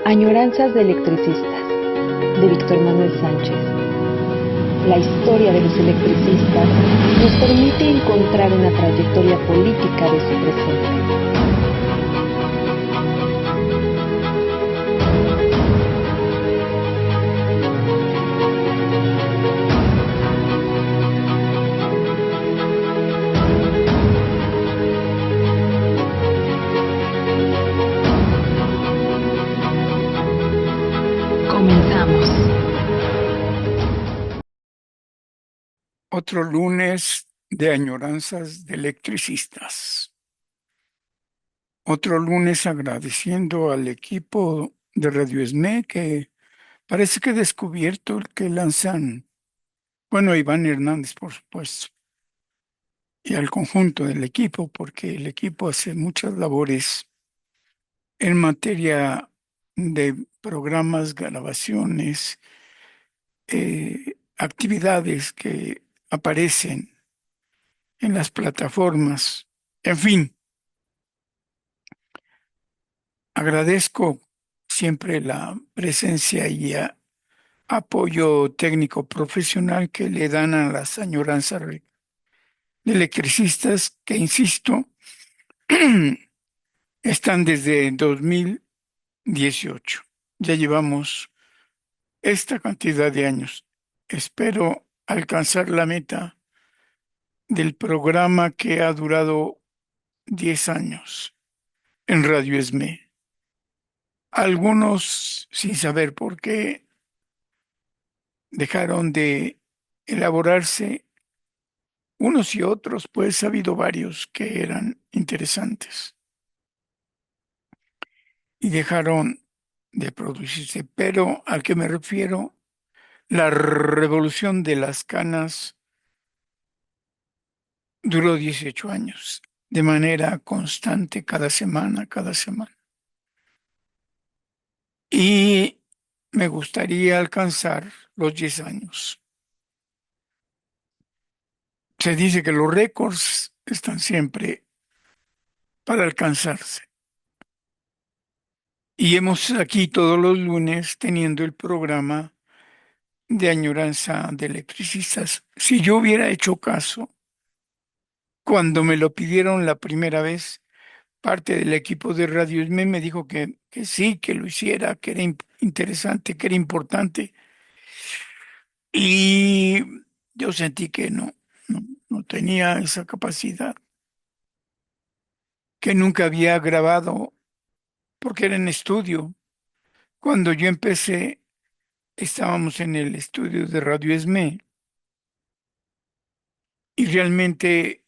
Añoranzas de electricistas, de Víctor Manuel Sánchez. La historia de los electricistas nos permite encontrar una trayectoria política de su presente. Comenzamos. Otro lunes de añoranzas de electricistas. Otro lunes agradeciendo al equipo de Radio ESME que parece que he descubierto el que lanzan, bueno, Iván Hernández, por supuesto, y al conjunto del equipo, porque el equipo hace muchas labores en materia de programas, grabaciones, actividades que aparecen en las plataformas, en fin. Agradezco siempre la presencia y apoyo técnico profesional que le dan a las añoranzas de electricistas que, insisto, están desde 2018. Ya llevamos esta cantidad de años. Espero alcanzar la meta del programa que ha durado 10 años en Radio ESME. Algunos, sin saber por qué, dejaron de elaborarse unos y otros, pues ha habido varios que eran interesantes y dejaron de producirse. Pero al que me refiero, la revolución de las canas duró 18 años, de manera constante, cada semana, cada semana. Y me gustaría alcanzar los 10 años. Se dice que los récords están siempre para alcanzarse. Y hemos aquí todos los lunes teniendo el programa de añoranza de electricistas. Si yo hubiera hecho caso, cuando me lo pidieron la primera vez, parte del equipo de Radio ESME me dijo que sí, que lo hiciera, que era interesante, que era importante. Y yo sentí que no tenía esa capacidad, que nunca había grabado, porque era en estudio. Cuando yo empecé, estábamos en el estudio de Radio ESME y realmente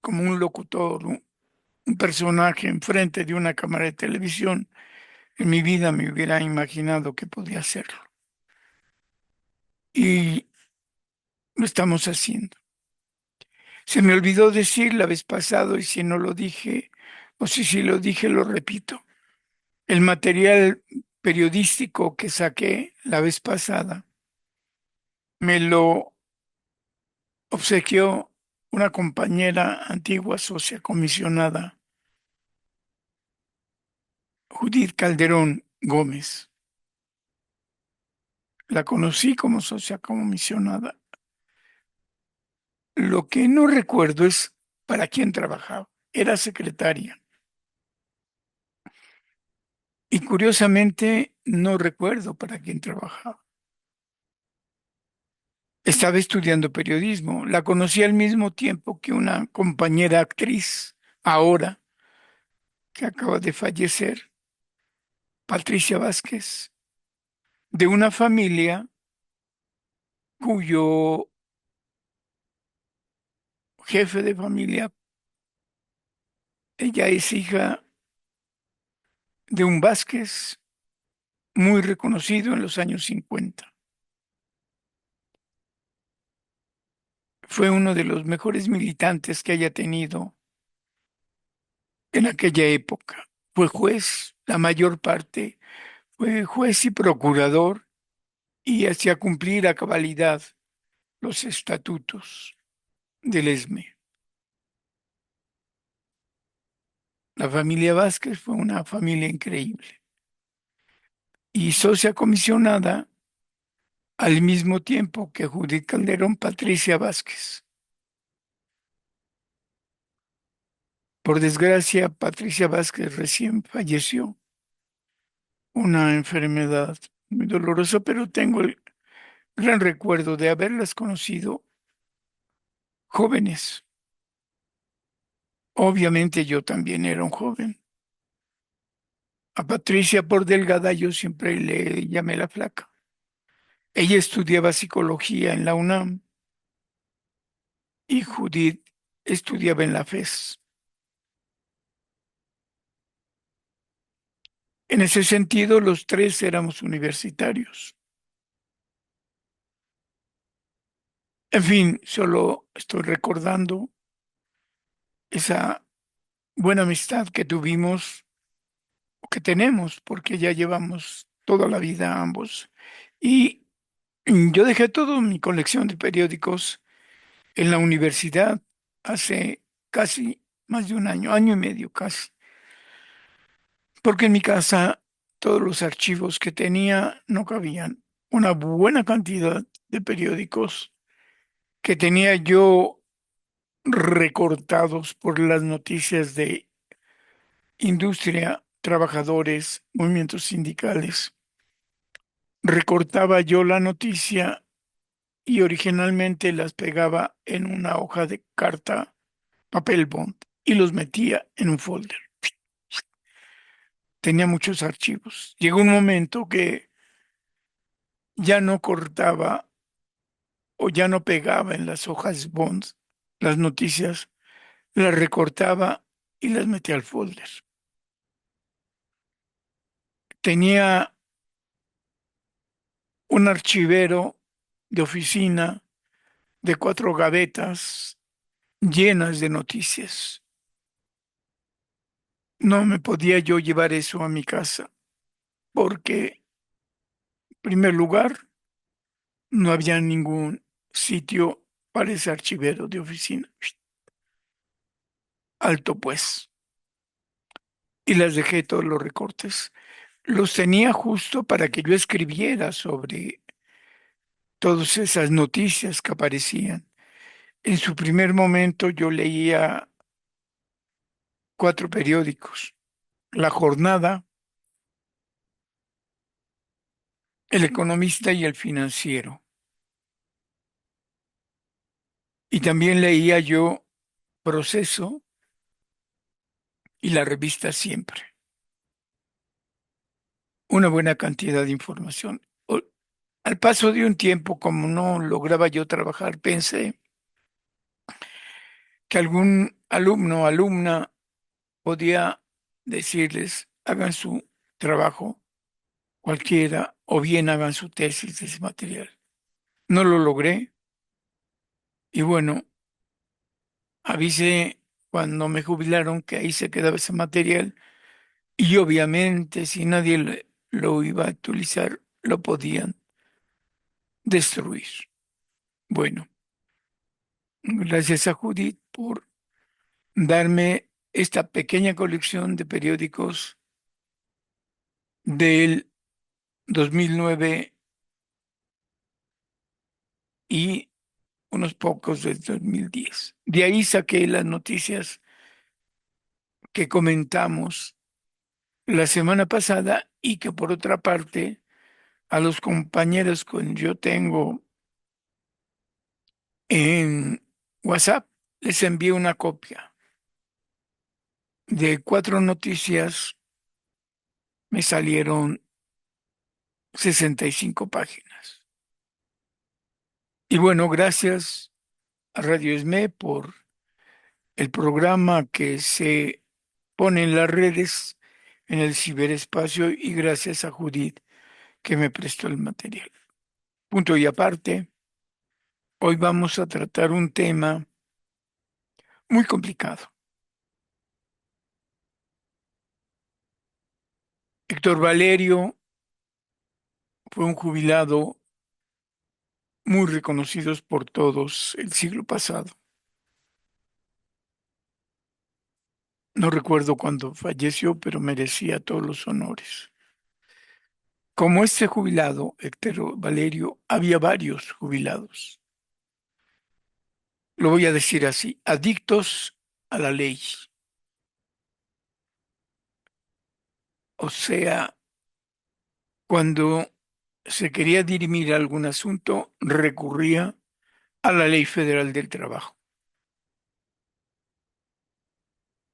como un locutor, un personaje enfrente de una cámara de televisión, en mi vida me hubiera imaginado que podía hacerlo. Y lo estamos haciendo. Se me olvidó decir la vez pasada, y si no lo dije, o si lo dije, lo repito. El material periodístico que saqué la vez pasada me lo obsequió una compañera antigua socia comisionada, Judith Calderón Gómez. La conocí como socia comisionada. Lo que no recuerdo es para quién trabajaba. Era secretaria. Y curiosamente no recuerdo para quién trabajaba. Estaba estudiando periodismo. La conocí al mismo tiempo que una compañera actriz, ahora, que acaba de fallecer, Patricia Vázquez, de una familia cuyo jefe de familia, ella es hija de un Vázquez muy reconocido en los años 50. Fue uno de los mejores militantes que haya tenido en aquella época. Fue juez, la mayor parte fue juez y procurador y hacía cumplir a cabalidad los estatutos del ESME. La familia Vázquez fue una familia increíble. y socia comisionada al mismo tiempo que Judith Calderón Patricia Vázquez. Por desgracia, Patricia Vázquez recién falleció, una enfermedad muy dolorosa, pero tengo el gran recuerdo de haberlas conocido jóvenes. Obviamente yo también era un joven. A Patricia por delgada yo siempre le llamé la flaca. Ella estudiaba psicología en la UNAM y Judith estudiaba en la FES. En ese sentido, los tres éramos universitarios. En fin, solo estoy recordando esa buena amistad que tuvimos, o que tenemos, porque ya llevamos toda la vida ambos. Y yo dejé toda mi colección de periódicos en la universidad hace casi más de un año, año y medio casi, porque en mi casa todos los archivos que tenía no cabían. Una buena cantidad de periódicos que tenía yo recortados por las noticias de industria, trabajadores, movimientos sindicales. Recortaba yo la noticia y originalmente las pegaba en una hoja de carta, papel bond, y los metía en un folder. Tenía muchos archivos. Llegó un momento que ya no cortaba o ya no pegaba en las hojas bond las noticias, las recortaba y las metía al folder. Tenía un archivero de oficina de 4 gavetas llenas de noticias. No me podía yo llevar eso a mi casa porque, en primer lugar, no había ningún sitio para ese archivero de oficina. Alto pues. Y las dejé todos los recortes. Los tenía justo para que yo escribiera sobre todas esas noticias que aparecían. En su primer momento yo leía 4 periódicos: La Jornada, El Economista y El Financiero. Y también leía yo Proceso y la revista Siempre. Una buena cantidad de información. Al paso de un tiempo, como no lograba yo trabajar, pensé que algún alumno o alumna podía decirles: hagan su trabajo cualquiera o bien hagan su tesis de ese material. No lo logré y bueno, avisé cuando me jubilaron que ahí se quedaba ese material y obviamente si nadie lo iba a utilizar, lo podían destruir. Bueno, gracias a Judith por darme esta pequeña colección de periódicos del 2009 y unos pocos del 2010. De ahí saqué las noticias que comentamos la semana pasada y que por otra parte a los compañeros con yo tengo en WhatsApp les envié una copia de 4 noticias. Me salieron 65 páginas. Y bueno, gracias a Radio ESME por el programa que se pone en las redes, en el ciberespacio, y gracias a Judith que me prestó el material. Punto y aparte, hoy vamos a tratar un tema muy complicado. Héctor Valerio fue un jubilado muy reconocido por todos el siglo pasado. No recuerdo cuándo falleció, pero merecía todos los honores. Como este jubilado, Héctor Valerio, había varios jubilados. Lo voy a decir así, adictos a la ley. O sea, cuando se quería dirimir algún asunto, recurría a la Ley Federal del Trabajo,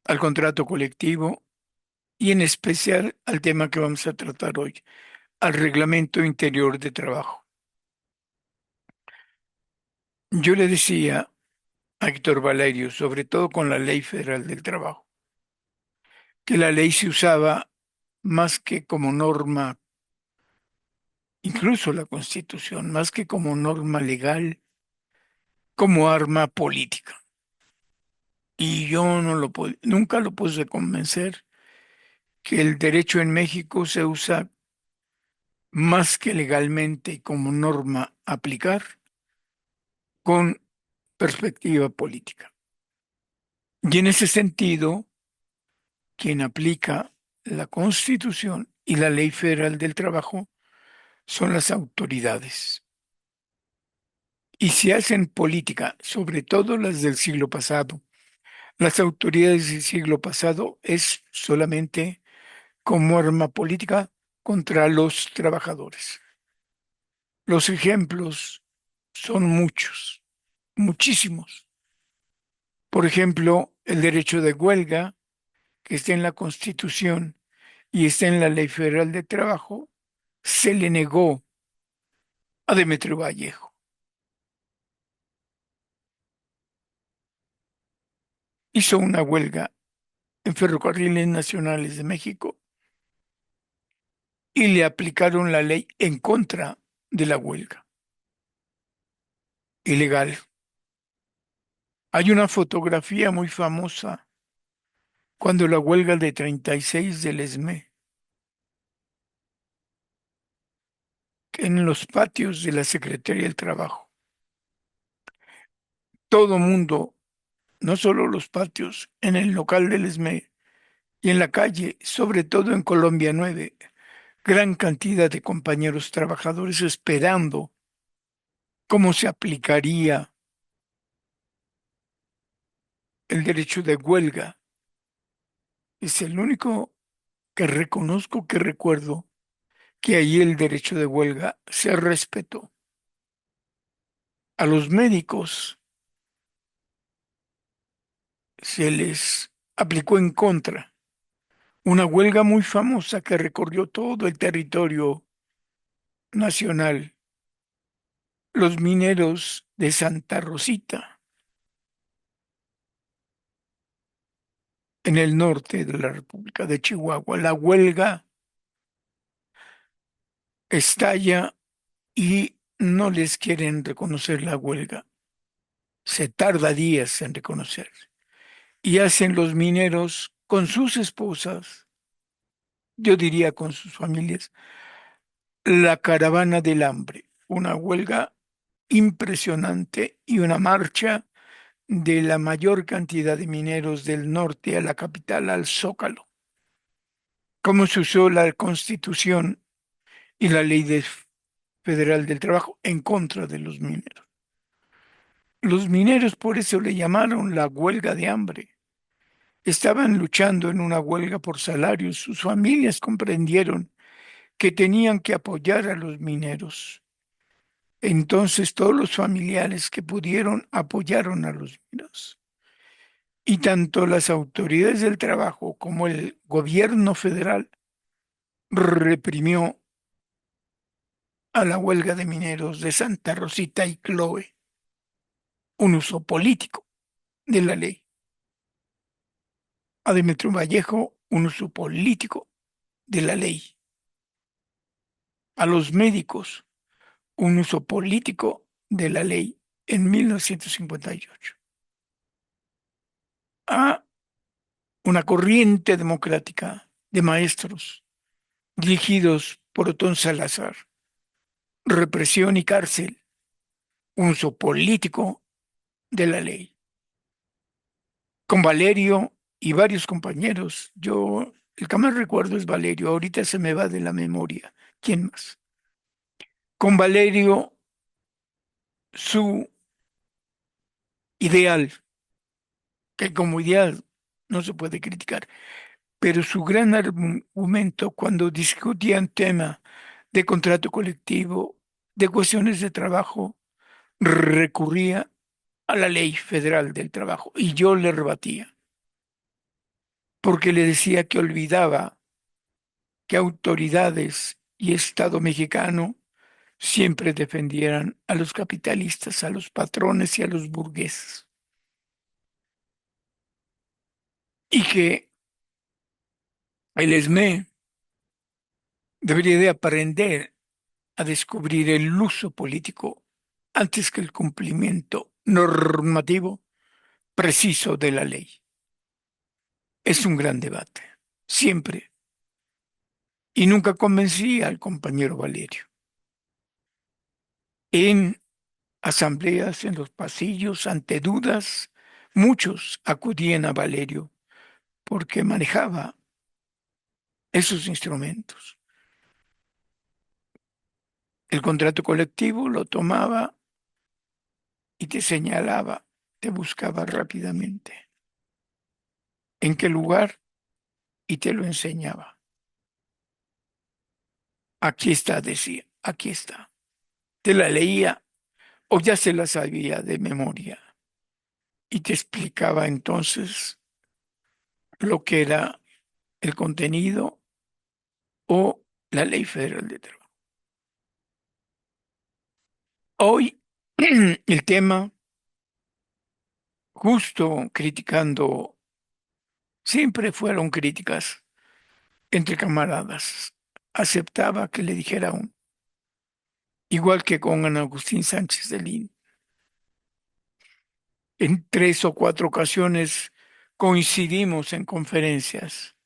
al contrato colectivo y en especial al tema que vamos a tratar hoy, al Reglamento Interior de Trabajo. Yo le decía a Héctor Valerio, sobre todo con la Ley Federal del Trabajo, que la ley se usaba más que como norma, incluso la Constitución, más que como norma legal, como arma política. Y yo nunca lo puse convencer que el derecho en México se usa más que legalmente como norma a aplicar con perspectiva política. Y en ese sentido, quien aplica la Constitución y la Ley Federal del Trabajo son las autoridades. Y si hacen política, sobre todo las del siglo pasado, las autoridades del siglo pasado es solamente como arma política contra los trabajadores. Los ejemplos son muchos, muchísimos. Por ejemplo, el derecho de huelga, que está en la Constitución y está en la Ley Federal de Trabajo, se le negó a Demetrio Vallejo. Hizo una huelga en Ferrocarriles Nacionales de México y le aplicaron la ley en contra de la huelga. Ilegal. Hay una fotografía muy famosa cuando la huelga de 36 del ESME, en los patios de la Secretaría del Trabajo. Todo mundo, no solo los patios, en el local del ESME y en la calle, sobre todo en Colombia 9, gran cantidad de compañeros trabajadores esperando cómo se aplicaría el derecho de huelga. Es el único que reconozco, que recuerdo, que ahí el derecho de huelga se respetó. A los médicos se les aplicó en contra una huelga muy famosa que recorrió todo el territorio nacional. Los mineros de Santa Rosita, en el norte de la República de Chihuahua, la huelga estalla y no les quieren reconocer la huelga. Se tarda días en reconocer. Y hacen los mineros con sus esposas, yo diría con sus familias, la caravana del hambre, una huelga impresionante y una marcha de la mayor cantidad de mineros del norte a la capital, al Zócalo. Cómo se usó la Constitución y la Federal del Trabajo en contra de los mineros. Los mineros por eso le llamaron la huelga de hambre. Estaban luchando en una huelga por salarios. Sus familias comprendieron que tenían que apoyar a los mineros. Entonces todos los familiares que pudieron apoyaron a los mineros. Y tanto las autoridades del trabajo como el gobierno federal reprimió a la huelga de mineros de Santa Rosita y Cloe, un uso político de la ley. A Demetrio Vallejo, un uso político de la ley. A los médicos, un uso político de la ley en 1958. A una corriente democrática de maestros dirigidos por Otón Salazar. Represión y cárcel, un uso político de la ley. Con Valerio y varios compañeros, yo el que más recuerdo es Valerio, ahorita se me va de la memoria. ¿Quién más? Con Valerio, su ideal, que como ideal no se puede criticar, pero su gran argumento cuando discutían tema de contrato colectivo, de cuestiones de trabajo, recurría a la ley federal del trabajo y yo le rebatía, porque le decía que olvidaba que autoridades y Estado mexicano siempre defendieran a los capitalistas, a los patrones y a los burgueses, y que el ESME debería de aprender a descubrir el uso político antes que el cumplimiento normativo preciso de la ley. Es un gran debate, siempre, y nunca convencí al compañero Valerio. En asambleas, en los pasillos, ante dudas, muchos acudían a Valerio porque manejaba esos instrumentos. El contrato colectivo lo tomaba y te señalaba, te buscaba rápidamente. ¿En qué lugar? Y te lo enseñaba. Aquí está, decía, aquí está. Te la leía o ya se la sabía de memoria y te explicaba entonces lo que era el contenido o la ley federal de trabajo. Hoy el tema, justo criticando, siempre fueron críticas entre camaradas. Aceptaba que le dijera un, igual que con Ana Agustín Sánchez de Lin. En tres o cuatro ocasiones coincidimos en conferencias,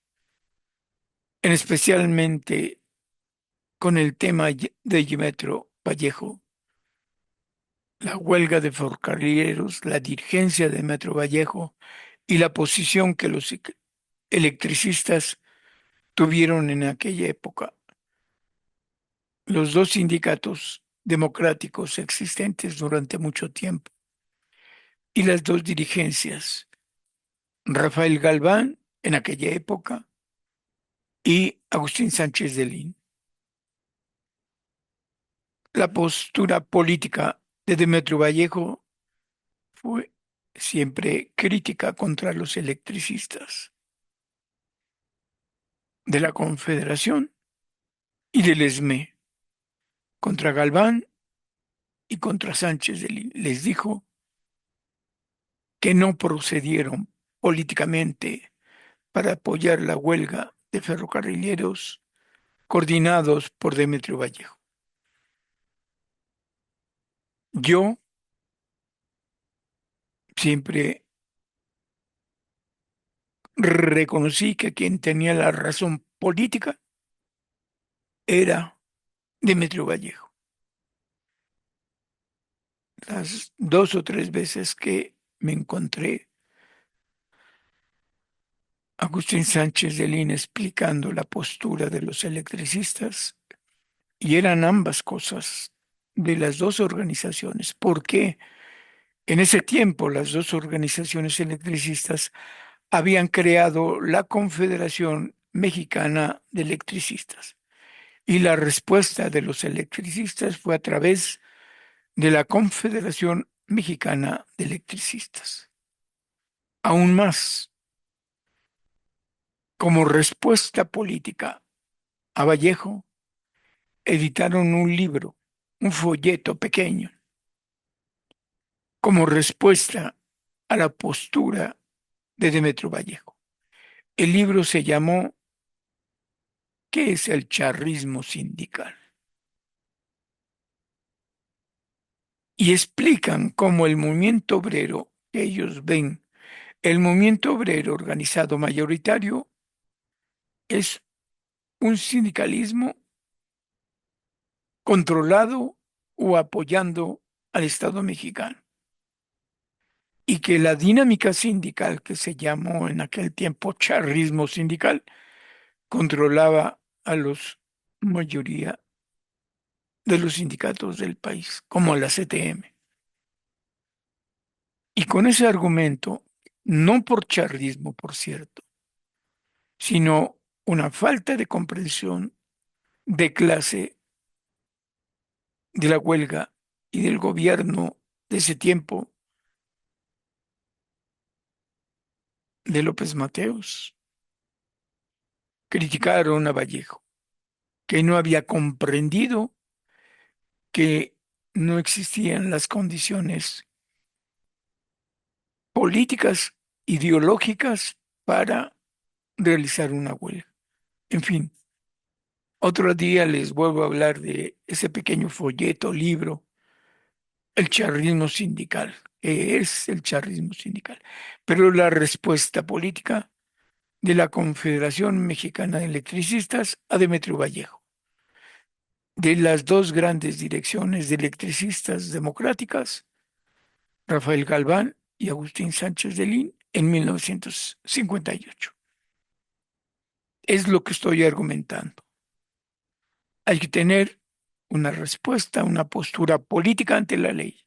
en especialmente con el tema de Metro Vallejo, la huelga de ferrocarrileros, la dirigencia de Metro Vallejo y la posición que los electricistas tuvieron en aquella época. Los dos sindicatos democráticos existentes durante mucho tiempo y las dos dirigencias, Rafael Galván en aquella época y Agustín Sánchez de Lin. La postura política de Demetrio Vallejo fue siempre crítica contra los electricistas de la Confederación y del ESME, contra Galván y contra Sánchez de Lin. Les dijo que no procedieron políticamente para apoyar la huelga de ferrocarrileros coordinados por Demetrio Vallejo. Yo siempre reconocí que quien tenía la razón política era Demetrio Vallejo. Las dos o tres veces que me encontré a Agustín Sánchez de Lina explicando la postura de los electricistas, y eran ambas cosas de las dos organizaciones. ¿Por qué? En ese tiempo las dos organizaciones electricistas habían creado la Confederación Mexicana de Electricistas y la respuesta de los electricistas fue a través de la Confederación Mexicana de Electricistas. Aún más, como respuesta política a Vallejo, editaron un libro, un folleto pequeño, como respuesta a la postura de Demetrio Vallejo. El libro se llamó ¿Qué es el charrismo sindical? Y explican cómo el movimiento obrero que ellos ven, el movimiento obrero organizado mayoritario, es un sindicalismo controlado o apoyando al Estado mexicano. Y que la dinámica sindical que se llamó en aquel tiempo charrismo sindical controlaba a los mayoría de los sindicatos del país, como la CTM. Y con ese argumento, no por charrismo, por cierto, sino una falta de comprensión de clase de la huelga y del gobierno de ese tiempo de López Mateos, criticaron a Vallejo, que no había comprendido que no existían las condiciones políticas, ideológicas para realizar una huelga. En fin, otro día les vuelvo a hablar de ese pequeño folleto, libro, el charrismo sindical, que es el charrismo sindical. Pero la respuesta política de la Confederación Mexicana de Electricistas a Demetrio Vallejo, de las dos grandes direcciones de electricistas democráticas, Rafael Galván y Agustín Sánchez de Lin, en 1958. Es lo que estoy argumentando. Hay que tener una respuesta, una postura política ante la ley.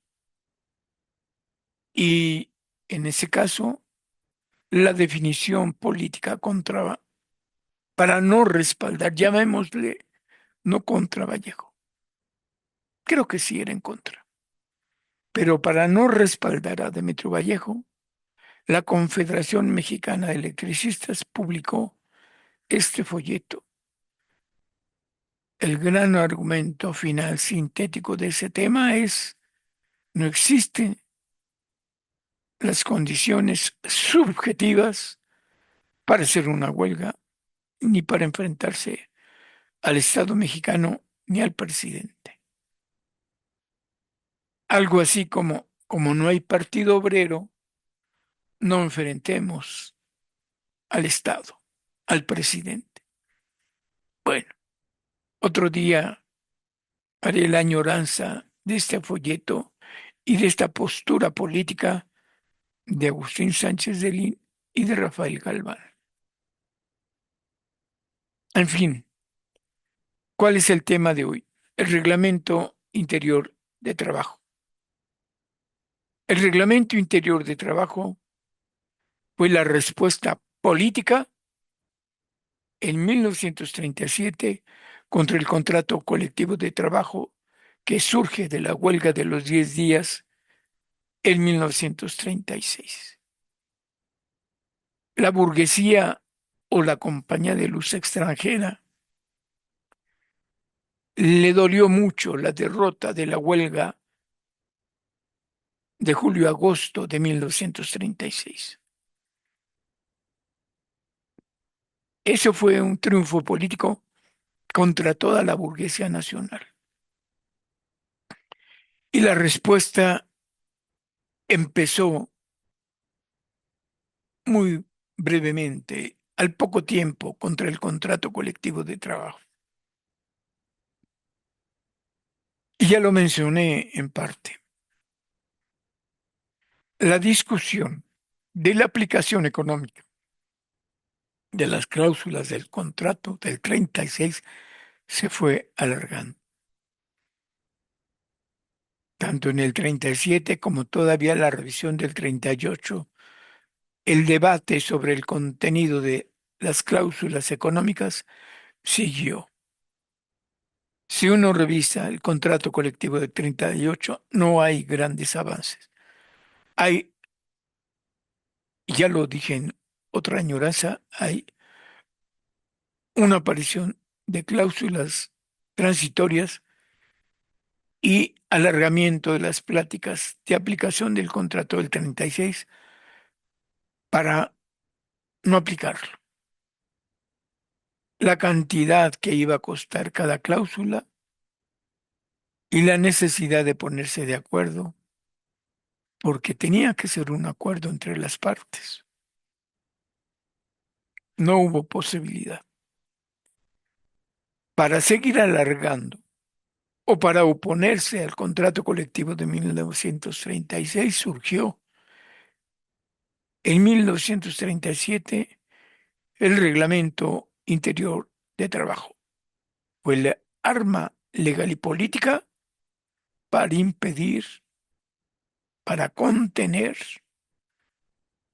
Y en ese caso, la definición política contra, para no respaldar, llamémosle, no contra Vallejo. Creo que sí era en contra. Pero para no respaldar a Demetrio Vallejo, la Confederación Mexicana de Electricistas publicó este folleto. El gran argumento final sintético de ese tema es: no existen las condiciones subjetivas para hacer una huelga, ni para enfrentarse al Estado mexicano ni al presidente. Algo así como no hay partido obrero, no enfrentemos al Estado, al presidente. Bueno, otro día haré la añoranza de este folleto y de esta postura política de Agustín Sánchez de Lin y de Rafael Galván. En fin, ¿cuál es el tema de hoy? El reglamento interior de trabajo. El reglamento interior de trabajo fue la respuesta política en 1937 contra el contrato colectivo de trabajo que surge de la huelga de los 10 días en 1936. La burguesía o la compañía de luz extranjera le dolió mucho la derrota de la huelga de julio-agosto de 1936. Eso fue un triunfo político contra toda la burguesía nacional. Y la respuesta empezó muy brevemente, al poco tiempo, contra el contrato colectivo de trabajo. Y ya lo mencioné en parte. La discusión de la aplicación económica de las cláusulas del contrato del 36 se fue alargando. Tanto en el 37 como todavía la revisión del 38, el debate sobre el contenido de las cláusulas económicas siguió. Si uno revisa el contrato colectivo de 38, no hay grandes avances. Hay, ya lo dije en otra añoranza, hay una aparición de cláusulas transitorias y alargamiento de las pláticas de aplicación del contrato del 36 para no aplicarlo. La cantidad que iba a costar cada cláusula y la necesidad de ponerse de acuerdo, porque tenía que ser un acuerdo entre las partes. No hubo posibilidad. Para seguir alargando o para oponerse al contrato colectivo de 1936 surgió en 1937 el reglamento interior de trabajo. Fue la arma legal y política para impedir, para contener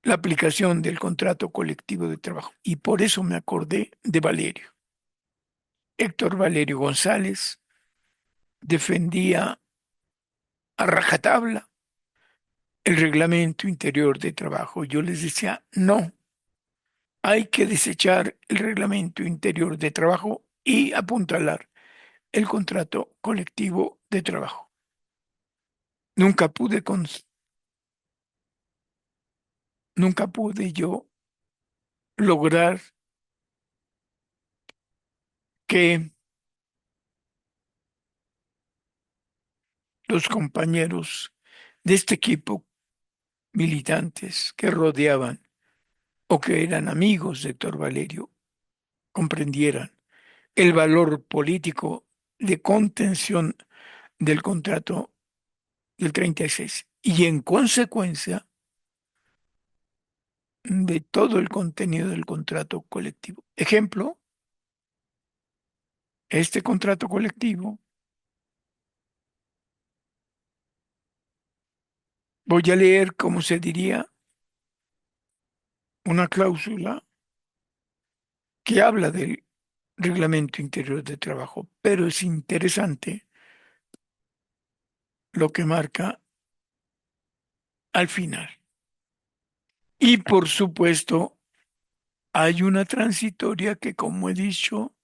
la aplicación del contrato colectivo de trabajo. Y por eso me acordé de Valerio. Héctor Valerio González defendía a rajatabla el reglamento interior de trabajo. Yo les decía, no, hay que desechar el reglamento interior de trabajo y apuntalar el contrato colectivo de trabajo. Nunca pude, nunca pude yo lograr que los compañeros de este equipo militantes que rodeaban o que eran amigos de Héctor Valerio comprendieran el valor político de contención del contrato del 36 y en consecuencia de todo el contenido del contrato colectivo. Ejemplo, este contrato colectivo, voy a leer, como se diría, una cláusula que habla del reglamento interior de trabajo, pero es interesante lo que marca al final. Y por supuesto, hay una transitoria que, como he dicho,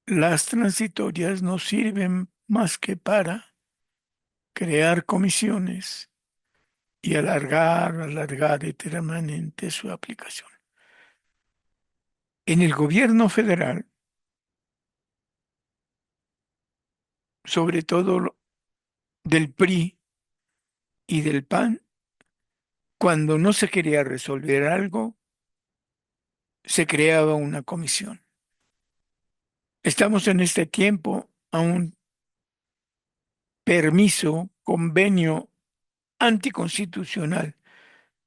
las transitorias no sirven más que para crear comisiones y alargar eternamente su aplicación. En el gobierno federal, sobre todo del PRI y del PAN, cuando no se quería resolver algo, se creaba una comisión. Estamos en este tiempo a un permiso, convenio anticonstitucional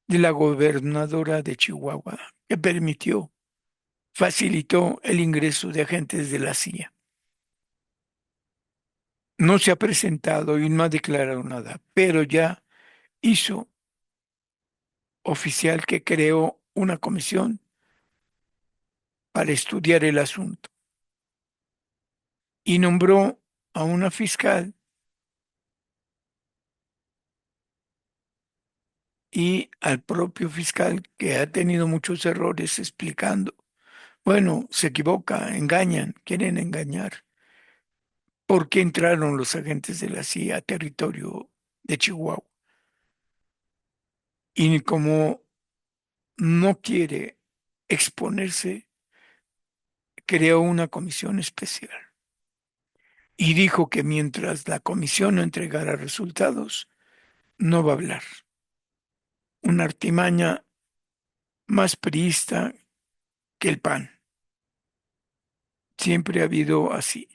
de la gobernadora de Chihuahua, que permitió, facilitó el ingreso de agentes de la CIA. No se ha presentado y no ha declarado nada, pero ya hizo oficial que creó una comisión para estudiar el asunto y nombró a una fiscal y al propio fiscal que ha tenido muchos errores explicando. Bueno, se equivoca, engañan, quieren engañar. ¿Por qué entraron los agentes de la CIA a territorio de Chihuahua? Y como no quiere exponerse, creó una comisión especial y dijo que mientras la comisión no entregara resultados, no va a hablar. Una artimaña más priista que el PAN. Siempre ha habido así.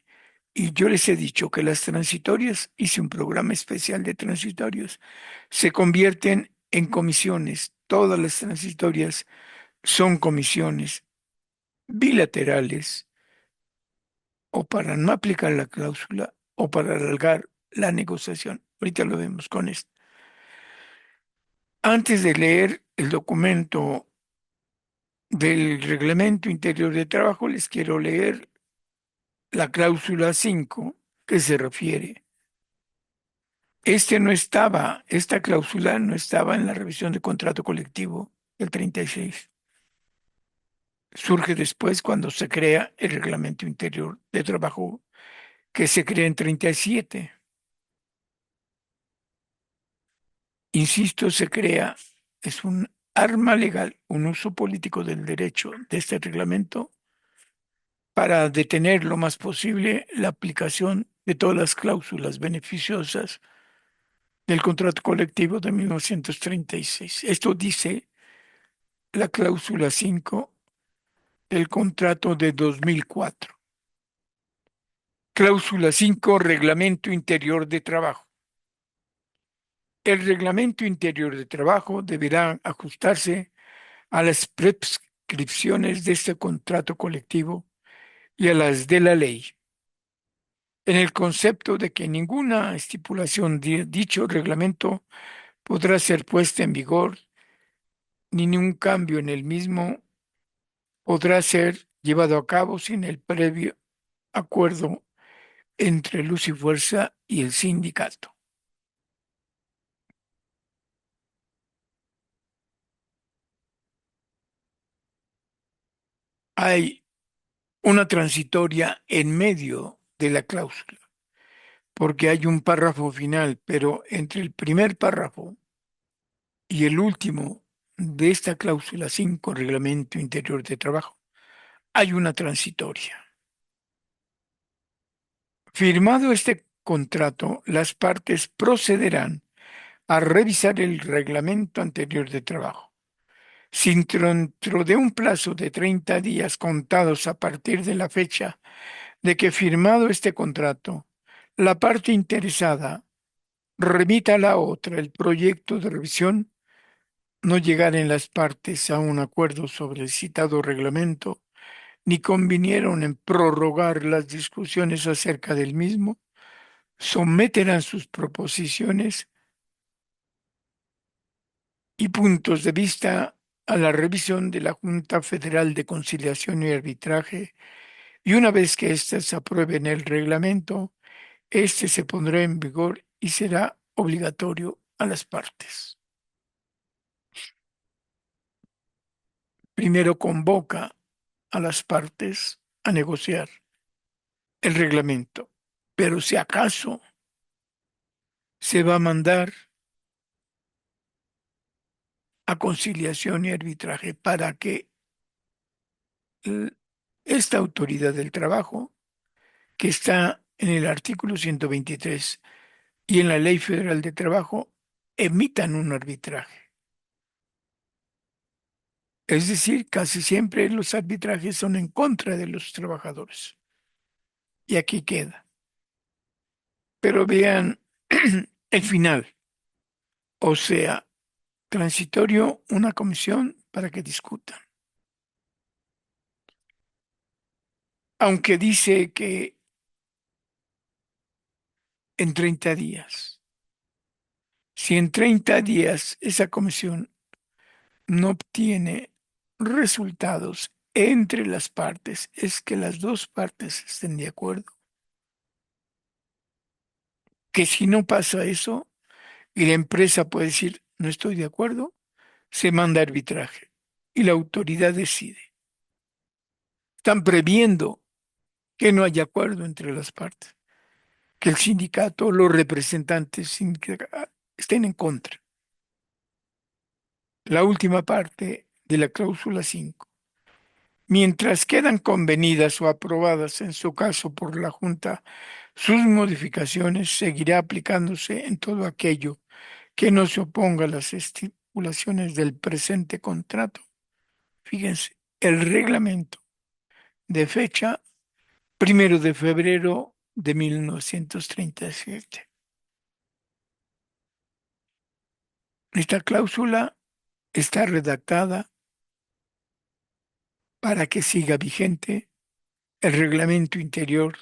Y yo les he dicho que las transitorias, hice un programa especial de transitorios, se convierten en comisiones. Todas las transitorias son comisiones bilaterales o para no aplicar la cláusula o para alargar la negociación. Ahorita lo vemos con esto. Antes de leer el documento del Reglamento Interior de Trabajo, les quiero leer la cláusula 5 que se refiere. Esta cláusula no estaba en la revisión de contrato colectivo del 36. Surge después cuando se crea el Reglamento Interior de Trabajo que se crea en 37. Insisto, se crea, es un arma legal, un uso político del derecho de este reglamento para detener lo más posible la aplicación de todas las cláusulas beneficiosas del contrato colectivo de 1936. Esto dice la cláusula 5 del contrato de 2004. Cláusula 5, Reglamento Interior de Trabajo. El Reglamento Interior de Trabajo deberá ajustarse a las prescripciones de este contrato colectivo y a las de la ley, en el concepto de que ninguna estipulación de dicho reglamento podrá ser puesta en vigor, ni ningún cambio en el mismo podrá ser llevado a cabo sin el previo acuerdo entre Luz y Fuerza y el sindicato. Hay una transitoria en medio de la cláusula, porque hay un párrafo final, pero entre el primer párrafo y el último de esta cláusula 5, Reglamento Interior de Trabajo, hay una transitoria. Firmado este contrato, las partes procederán a revisar el reglamento anterior de trabajo. Si dentro de un plazo de 30 días contados a partir de la fecha de que firmado este contrato, la parte interesada remita a la otra el proyecto de revisión, no llegar en las partes a un acuerdo sobre el citado reglamento, ni convinieron en prorrogar las discusiones acerca del mismo, someterán sus proposiciones y puntos de vista a la revisión de la Junta Federal de Conciliación y Arbitraje, y una vez que éstas aprueben el reglamento, este se pondrá en vigor y será obligatorio a las partes. Primero convoca a las partes a negociar el reglamento, pero si acaso se va a mandar a conciliación y arbitraje para que l- esta autoridad del trabajo, que está en el artículo 123 y en la Ley Federal de Trabajo, emitan un arbitraje. Es decir, casi siempre los arbitrajes son en contra de los trabajadores. Y aquí queda. Pero vean el final, o sea, transitorio, una comisión para que discutan. Aunque dice que en 30 días, si en 30 días esa comisión no obtiene resultados entre las partes, es que las dos partes estén de acuerdo, que si no pasa eso y la empresa puede decir no estoy de acuerdo, se manda a arbitraje y la autoridad decide. Están previendo que no haya acuerdo entre las partes, que el sindicato, los representantes estén en contra. La última parte de la cláusula 5. Mientras quedan convenidas o aprobadas en su caso por la Junta, sus modificaciones seguirá aplicándose en todo aquello que no se oponga a las estipulaciones del presente contrato. Fíjense, el reglamento de fecha 1 de febrero de 1937. Esta cláusula está redactada para que siga vigente el reglamento interior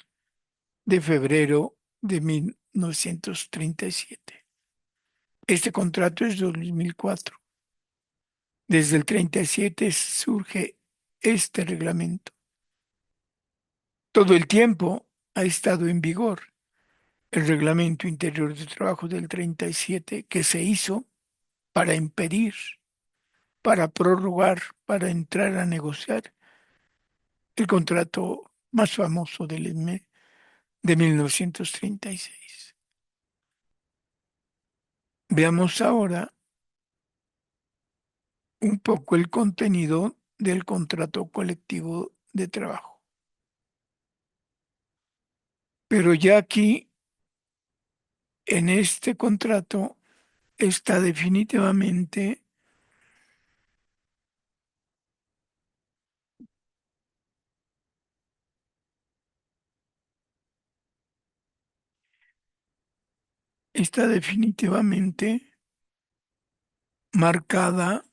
de febrero de 1937. Este contrato es 2004. Desde el 37 surge este reglamento. Todo el tiempo ha estado en vigor el reglamento interior de trabajo del 37 que se hizo para impedir, para prorrogar, para entrar a negociar el contrato más famoso del ESME de 1936. Veamos ahora un poco el contenido del contrato colectivo de trabajo. Pero ya aquí, en este contrato, está definitivamente marcada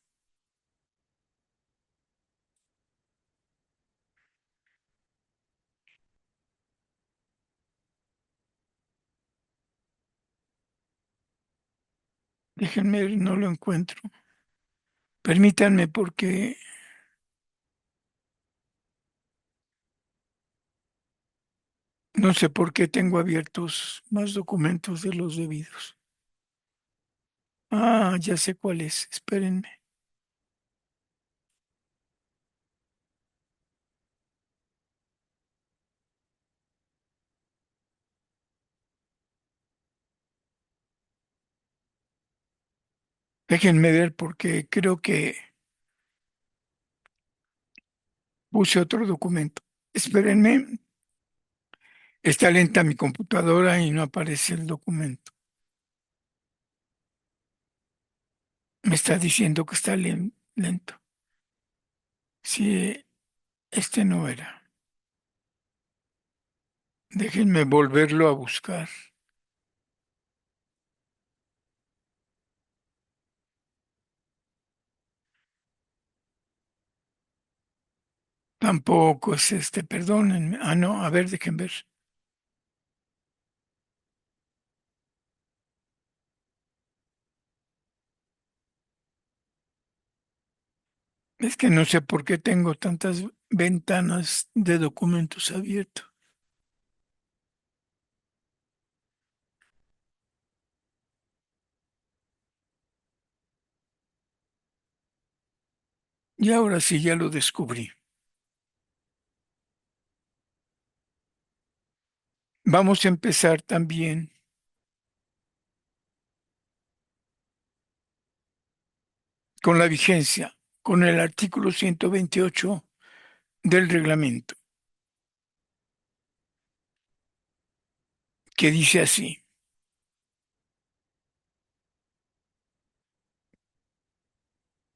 Déjenme ver, no lo encuentro. Permítanme porque no sé por qué tengo abiertos más documentos de los debidos. Ah, ya sé cuál es. Espérenme. Déjenme ver porque creo que puse otro documento. Espérenme. Está lenta mi computadora y no aparece el documento. Me está diciendo que está lento. Sí, este no era. Déjenme volverlo a buscar. Tampoco es este, perdónenme. Ah, no, a ver, déjenme ver. Es que no sé por qué tengo tantas ventanas de documentos abiertos. Y ahora sí, ya lo descubrí. Vamos a empezar también con la vigencia, con el artículo 128 del reglamento, que dice así.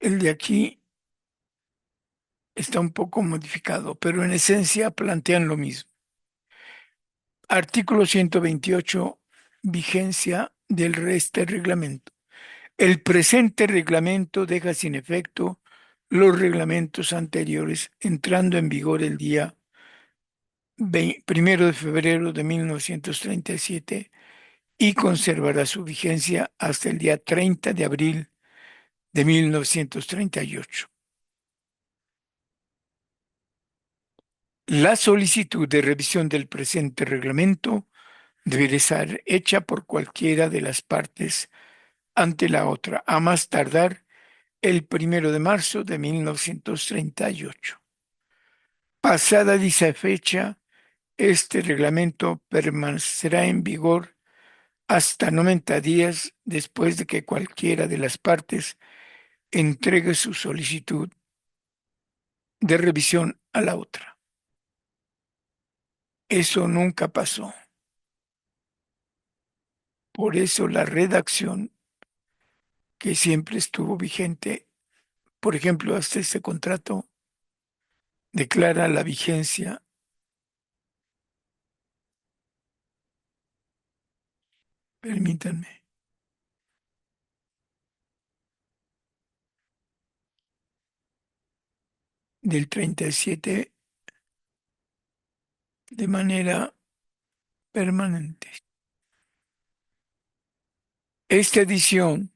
El de aquí está un poco modificado, pero en esencia plantean lo mismo. Artículo 128, vigencia del este reglamento. El presente reglamento deja sin efecto los reglamentos anteriores, entrando en vigor el día 1 de febrero de 1937 y conservará su vigencia hasta el día 30 de abril de 1938. La solicitud de revisión del presente reglamento deberá ser hecha por cualquiera de las partes ante la otra, a más tardar el 1 de marzo de 1938. Pasada dicha fecha, este reglamento permanecerá en vigor hasta 90 días después de que cualquiera de las partes entregue su solicitud de revisión a la otra. Eso nunca pasó. Por eso la redacción que siempre estuvo vigente, por ejemplo, hasta este contrato, declara la vigencia, permítanme, del 37 de manera permanente. Esta edición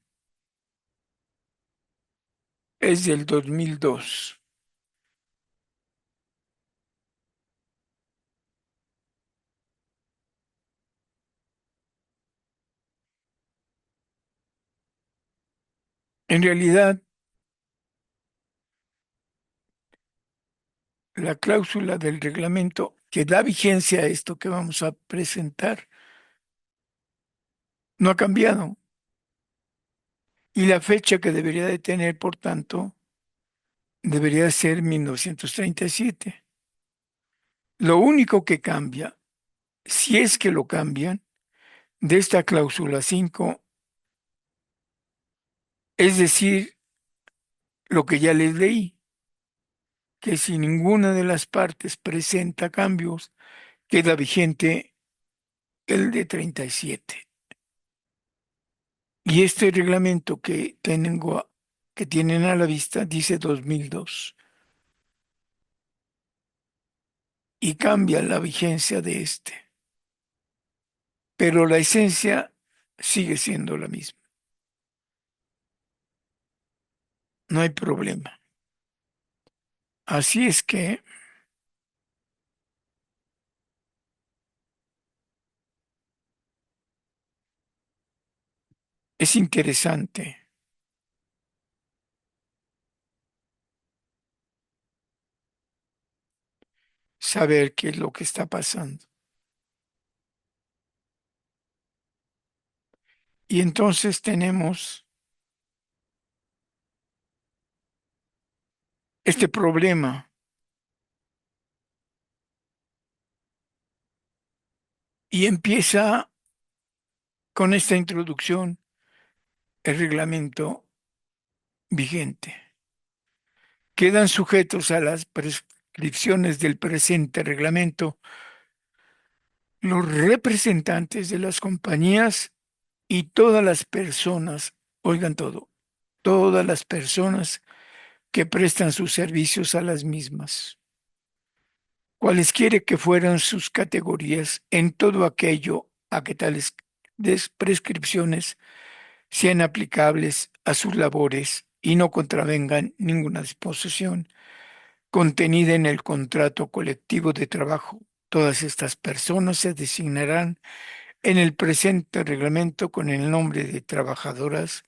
es del 2002. En realidad, la cláusula del reglamento que da vigencia a esto que vamos a presentar no ha cambiado y la fecha que debería de tener, por tanto, debería ser 1937. Lo único que cambia, si es que lo cambian, de esta cláusula 5, es decir, lo que ya les leí, que si ninguna de las partes presenta cambios, queda vigente el de 37. Y este reglamento que tienen a la vista dice 2002 y cambia la vigencia de este, pero la esencia sigue siendo la misma. no hay problema. Así es que es interesante saber qué es lo que está pasando. Y entonces tenemos este problema y empieza con esta introducción el reglamento vigente. Quedan sujetos a las prescripciones del presente reglamento los representantes de las compañías y todas las personas, oigan todo, todas las personas que prestan sus servicios a las mismas, cualesquiera que fueran sus categorías en todo aquello a que tales prescripciones sean aplicables a sus labores y no contravengan ninguna disposición contenida en el contrato colectivo de trabajo. Todas estas personas se designarán en el presente reglamento con el nombre de trabajadoras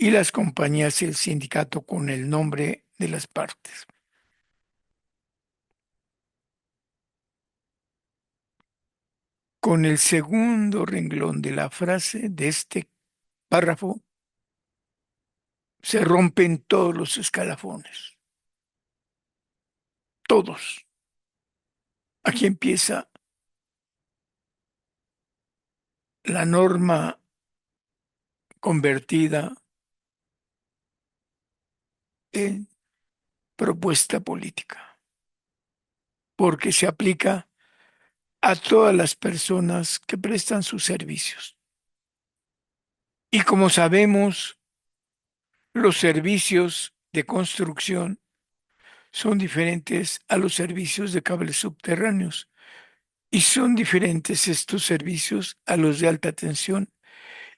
y las compañías y el sindicato con el nombre de las partes. Con el segundo renglón de la frase de este párrafo se rompen todos los escalafones, todos. Aquí empieza la norma convertida en propuesta política, porque se aplica a todas las personas que prestan sus servicios. Y como sabemos, los servicios de construcción son diferentes a los servicios de cables subterráneos y son diferentes estos servicios a los de alta tensión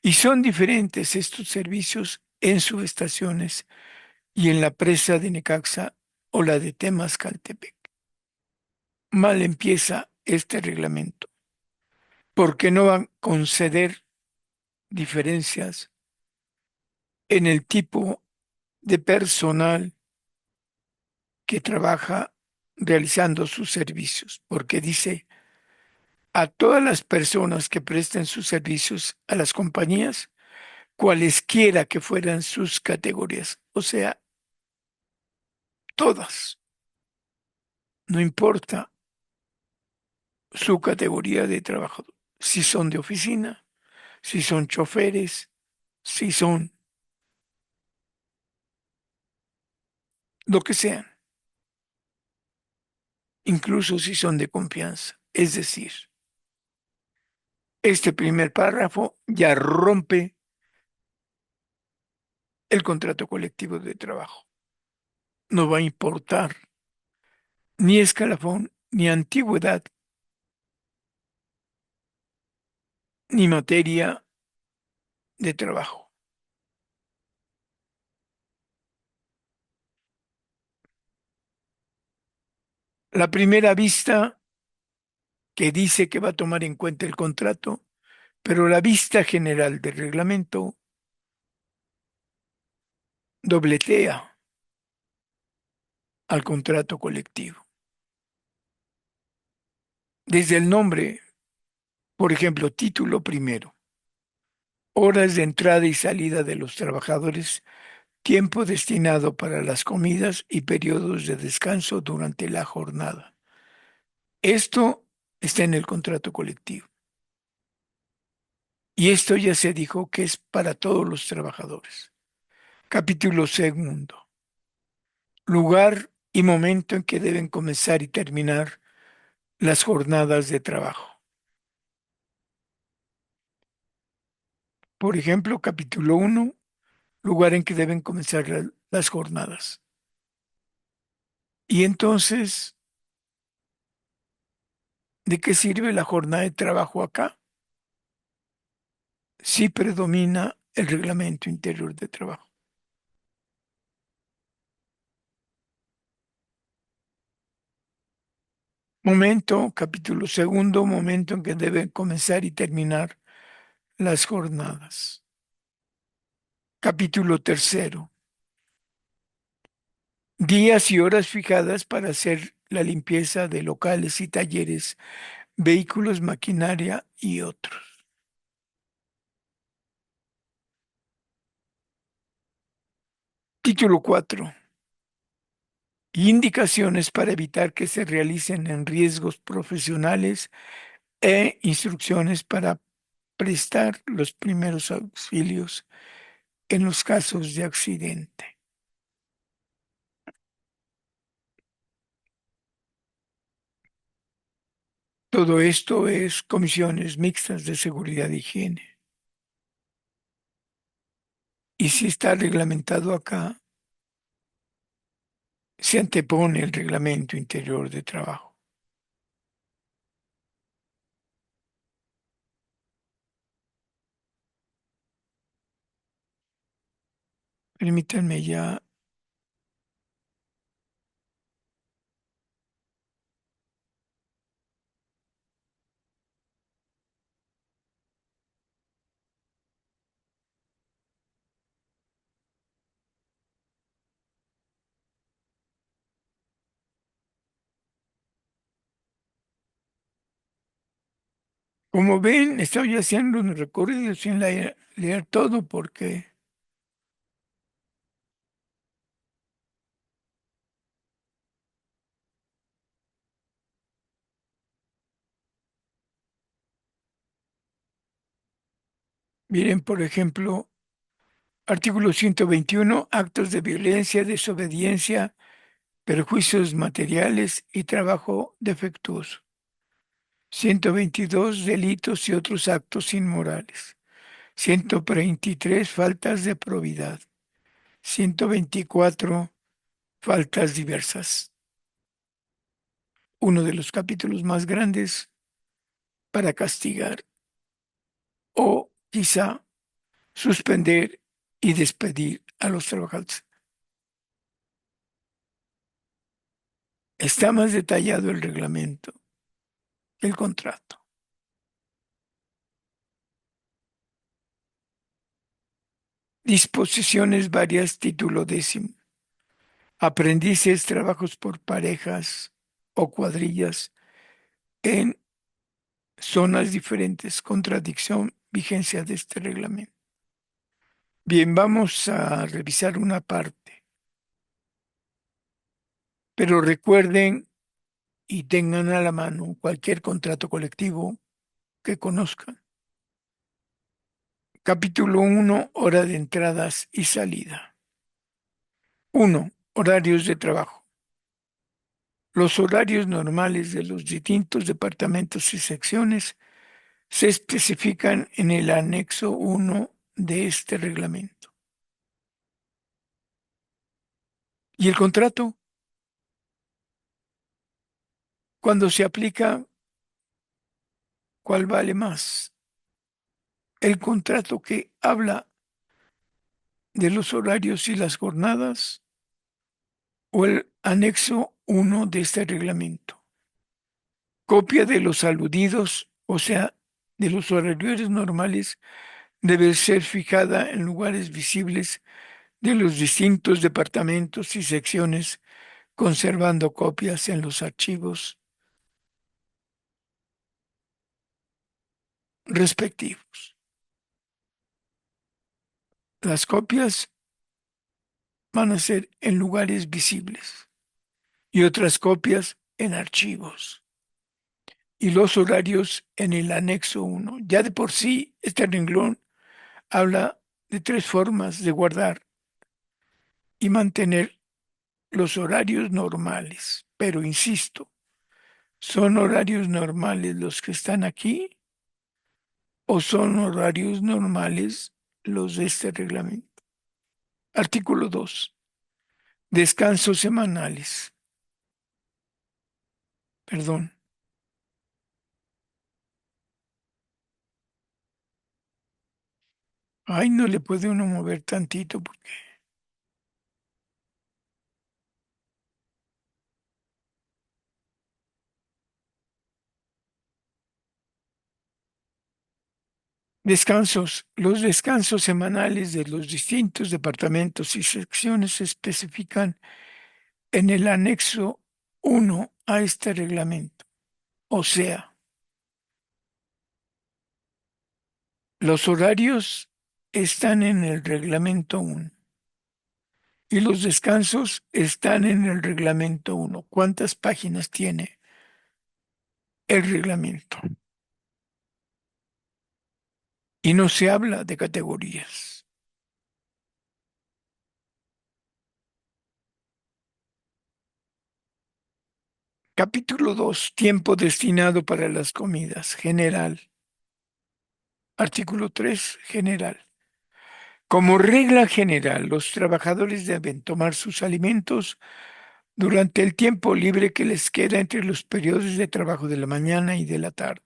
y son diferentes estos servicios en subestaciones y en la presa de Necaxa o la de Temascaltepec. Mal empieza este reglamento porque no van a conceder diferencias en el tipo de personal que trabaja realizando sus servicios, porque dice a todas las personas que presten sus servicios a las compañías, cualesquiera que fueran sus categorías, o sea, todas, no importa su categoría de trabajo, si son de oficina, si son choferes, si son lo que sean, incluso si son de confianza. Es decir, este primer párrafo ya rompe el contrato colectivo de trabajo. No va a importar ni escalafón, ni antigüedad, ni materia de trabajo. La primera vista que dice que va a tomar en cuenta el contrato, pero la vista general del reglamento dobletea al contrato colectivo. Desde el nombre, por ejemplo, título primero, horas de entrada y salida de los trabajadores, tiempo destinado para las comidas y periodos de descanso durante la jornada. Esto está en el contrato colectivo. Y esto ya se dijo que es para todos los trabajadores. Capítulo segundo. Lugar y momento en que deben comenzar y terminar las jornadas de trabajo. Por ejemplo, capítulo 1, lugar en que deben comenzar las jornadas. Y entonces, ¿de qué sirve la jornada de trabajo acá? Si predomina el reglamento interior de trabajo. Momento, capítulo segundo, momento en que deben comenzar y terminar las jornadas. Capítulo tercero, días y horas fijadas para hacer la limpieza de locales y talleres, vehículos, maquinaria y otros. Título 4. Indicaciones para evitar que se realicen en riesgos profesionales e instrucciones para prestar los primeros auxilios en los casos de accidente. Todo esto es comisiones mixtas de seguridad e higiene. Y si está reglamentado acá, se antepone el reglamento interior de trabajo. Permítanme ya. Como ven, estoy haciendo un recorrido sin leer todo porque, miren, por ejemplo, artículo 121, actos de violencia, desobediencia, perjuicios materiales y trabajo defectuoso. 122, delitos y otros actos inmorales. 123, faltas de probidad. 124, faltas diversas. Uno de los capítulos más grandes para castigar o quizá suspender y despedir a los trabajadores. Está más detallado el reglamento que el contrato. Disposiciones varias, título 10. Aprendices, trabajos por parejas o cuadrillas en zonas diferentes. Contradicción, vigencia de este reglamento. Bien, vamos a revisar una parte, pero recuerden y tengan a la mano cualquier contrato colectivo que conozcan. Capítulo 1, hora de entradas y salida. 1. Horarios de trabajo. Los horarios normales de los distintos departamentos y secciones se especifican en el anexo 1 de este reglamento. ¿Y el contrato? Cuando se aplica, ¿cuál vale más? ¿El contrato que habla de los horarios y las jornadas o el anexo 1 de este reglamento? Copia de los aludidos, o sea, de los horarios normales, debe ser fijada en lugares visibles de los distintos departamentos y secciones, conservando copias en los archivos respectivos. Las copias van a ser en lugares visibles y otras copias en archivos y los horarios en el anexo 1. Ya de por sí, este renglón habla de tres formas de guardar y mantener los horarios normales. Pero insisto, ¿son horarios normales los que están aquí o son horarios normales los de este reglamento? Artículo 2. Descansos semanales. Perdón. Ay, no le puede uno mover tantito porque Descansos. Los descansos semanales de los distintos departamentos y secciones se especifican en el anexo 1 a este reglamento. O sea, los horarios están en el reglamento 1 y los descansos están en el reglamento 1. ¿Cuántas páginas tiene el reglamento? Y no se habla de categorías. Capítulo 2. Tiempo destinado para las comidas. General. Artículo 3. General. Como regla general, los trabajadores deben tomar sus alimentos durante el tiempo libre que les queda entre los periodos de trabajo de la mañana y de la tarde.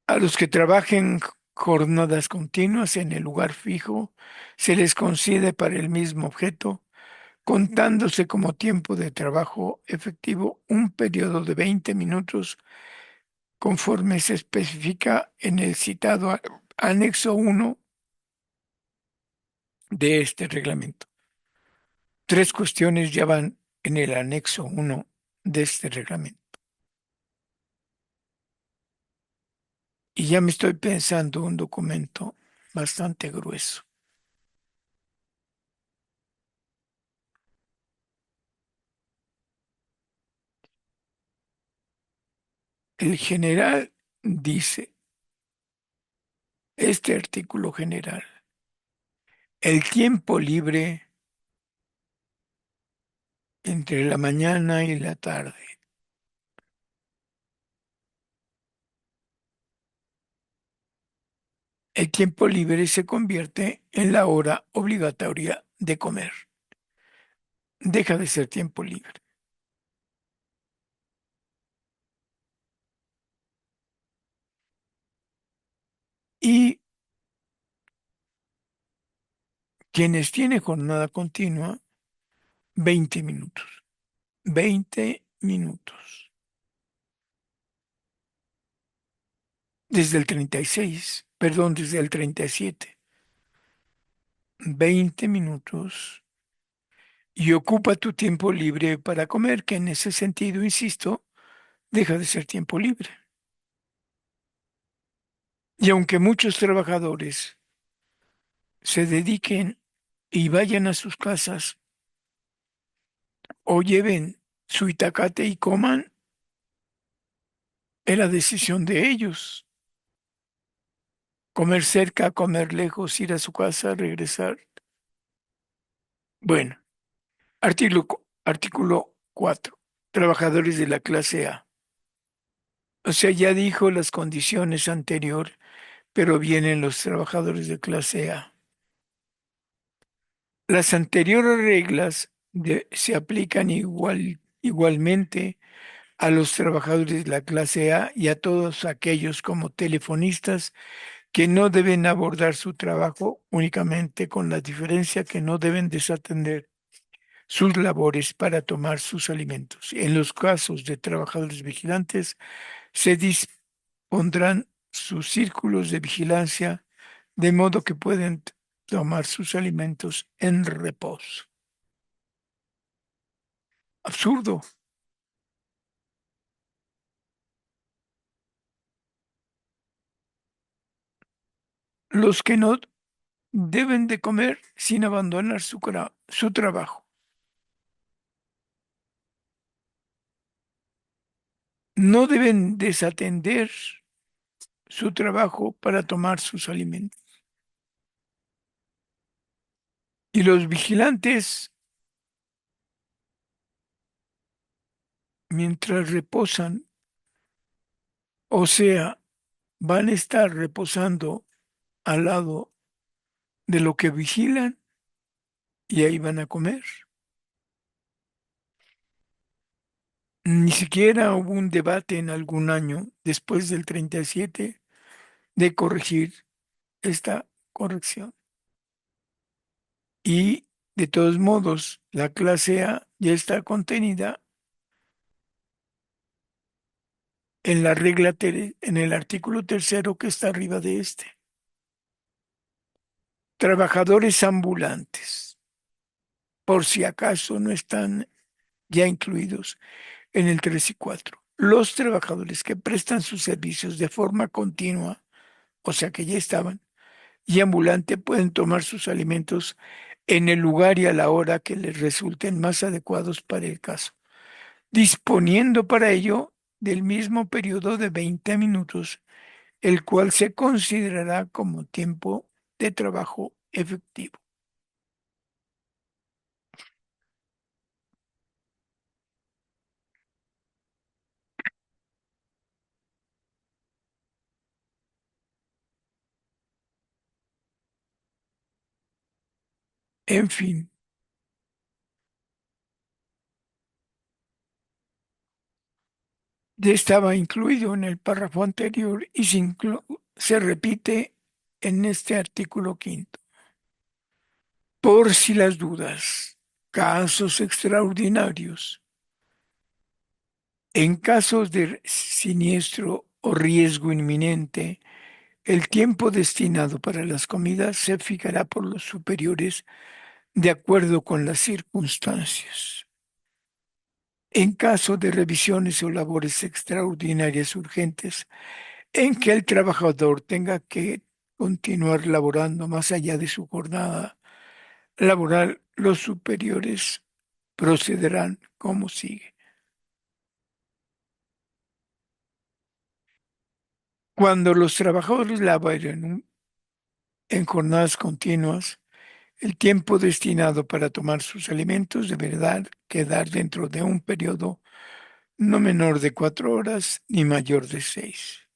A los que trabajen jornadas continuas en el lugar fijo, se les concede para el mismo objeto, contándose como tiempo de trabajo efectivo un periodo de 20 minutos conforme se especifica en el citado anexo 1 de este reglamento. Tres cuestiones ya van en el anexo 1 de este reglamento. Y ya me estoy pensando un documento bastante grueso. El general dice, este artículo general, el tiempo libre entre la mañana y la tarde. El tiempo libre se convierte en la hora obligatoria de comer. Deja de ser tiempo libre. Y quienes tienen jornada continua, 20 minutos. 20 minutos. Desde el 36, perdón, desde el 37. 20 minutos. Y ocupa tu tiempo libre para comer, que en ese sentido, insisto, deja de ser tiempo libre. Y aunque muchos trabajadores se dediquen y vayan a sus casas o lleven su itacate y coman, es la decisión de ellos. Comer cerca, comer lejos, ir a su casa, regresar. Bueno, artículo 4. Trabajadores de la clase A. O sea, ya dijo las condiciones anterior, pero vienen los trabajadores de clase A. Las anteriores reglas se aplican igualmente a los trabajadores de la clase A y a todos aquellos como telefonistas que no deben abordar su trabajo únicamente con la diferencia que no deben desatender sus labores para tomar sus alimentos. En los casos de trabajadores vigilantes, se dispondrán sus círculos de vigilancia de modo que pueden tomar sus alimentos en reposo. Absurdo. Los que no deben de comer sin abandonar su trabajo. No deben desatender su trabajo para tomar sus alimentos. Y los vigilantes, mientras reposan, o sea, van a estar reposando al lado de lo que vigilan y ahí van a comer. Ni siquiera hubo un debate en algún año después del 37 de corregir esta corrección. Y de todos modos, la clase A ya está contenida en la regla, en el artículo tercero que está arriba de este. Trabajadores ambulantes, por si acaso no están ya incluidos en el 3 y 4. Los trabajadores que prestan sus servicios de forma continua, o sea que ya estaban, y ambulante pueden tomar sus alimentos en el lugar y a la hora que les resulten más adecuados para el caso, disponiendo para ello del mismo periodo de 20 minutos, el cual se considerará como tiempo de trabajo efectivo. En fin, ya estaba incluido en el párrafo anterior y se repite en este artículo quinto. Por si las dudas, casos extraordinarios. En casos de siniestro o riesgo inminente, el tiempo destinado para las comidas se fijará por los superiores de acuerdo con las circunstancias. En caso de revisiones o labores extraordinarias urgentes, en que el trabajador tenga que continuar laborando más allá de su jornada laboral, los superiores procederán como sigue. Cuando los trabajadores laboren en jornadas continuas, el tiempo destinado para tomar sus alimentos deberá quedar dentro de un periodo no menor de 4 horas ni mayor de 6,